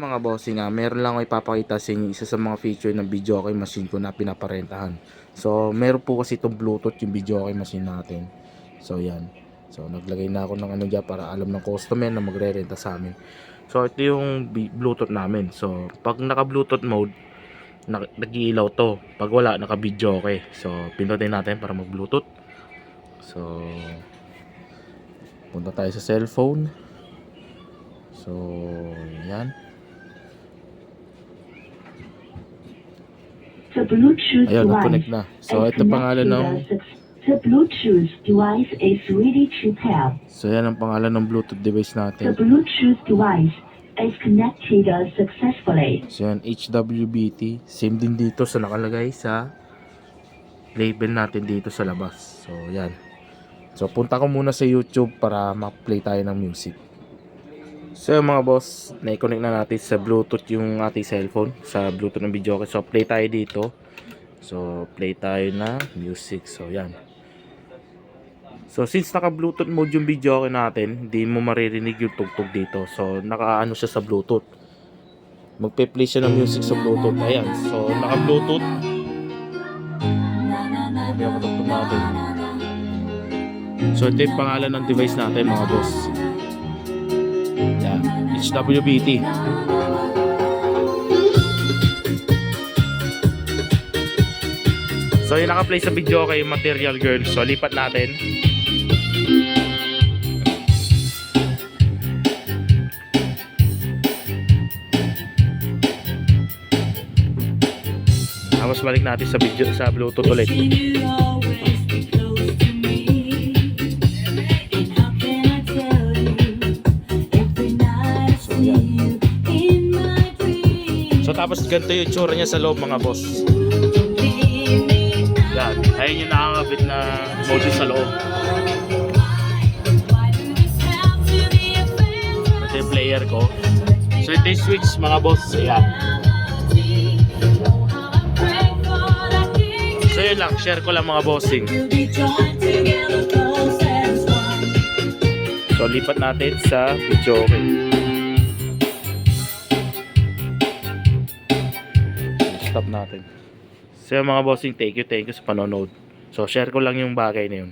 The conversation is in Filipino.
Mga bossing, meron lang ako ipapakita sa inyo isa sa mga feature ng videoke machine ko na pinaparentahan. So meron po kasi itong Bluetooth yung videoke machine natin. So yan. So naglagay na ako ng ano dyan para alam ng customer na magre-renta sa amin. So ito yung Bluetooth namin. So pag naka Bluetooth mode, nag-iilaw to. Pag wala, naka videoke. So pindutin natin para mag Bluetooth. So punta tayo sa cellphone. So yan. Ayun, na-connect na. So, ito pangalan ng The Bluetooth device is ready to pair. So, yan ang pangalan ng Bluetooth device The natin. Bluetooth device is connected successfully. So, yan, HWBT. Same din dito sa nakalagay sa label natin dito sa labas. So, yan. So, punta ko muna sa YouTube para ma-play tayo ng music. So, mga boss, na-connect na natin sa Bluetooth yung ating cellphone. Sa Bluetooth ng videoke. So, play tayo dito. So, play tayo na music. So, yan. So, since naka-Bluetooth mode yung videoke natin, hindi mo maririnig yung tugtog dito. So, naka-ano siya sa Bluetooth. Magpe-play siya ng music sa Bluetooth. Ayan. So, naka-Bluetooth. Hindi ako tugtog natin. So, ito yung pangalan ng device natin, mga boss. Yan. HWBT. So, yung naka-play sa videoke yung Material Girl. So, lipat natin. Tapos balik natin sa video sa Bluetooth ulit. So, yan. So, tapos ganito yung tsura niya sa loob, mga boss. Yan. Ayun yung nakakabit na module sa loob. Ito yung player ko. So, ito yung switch, mga boss. Ayan. So, yun lang. Share ko lang, mga bossing. So, lipat natin sa videoke. Stop natin. So, mga bossing, thank you sa panonood. So, share ko lang yung bagay na yun.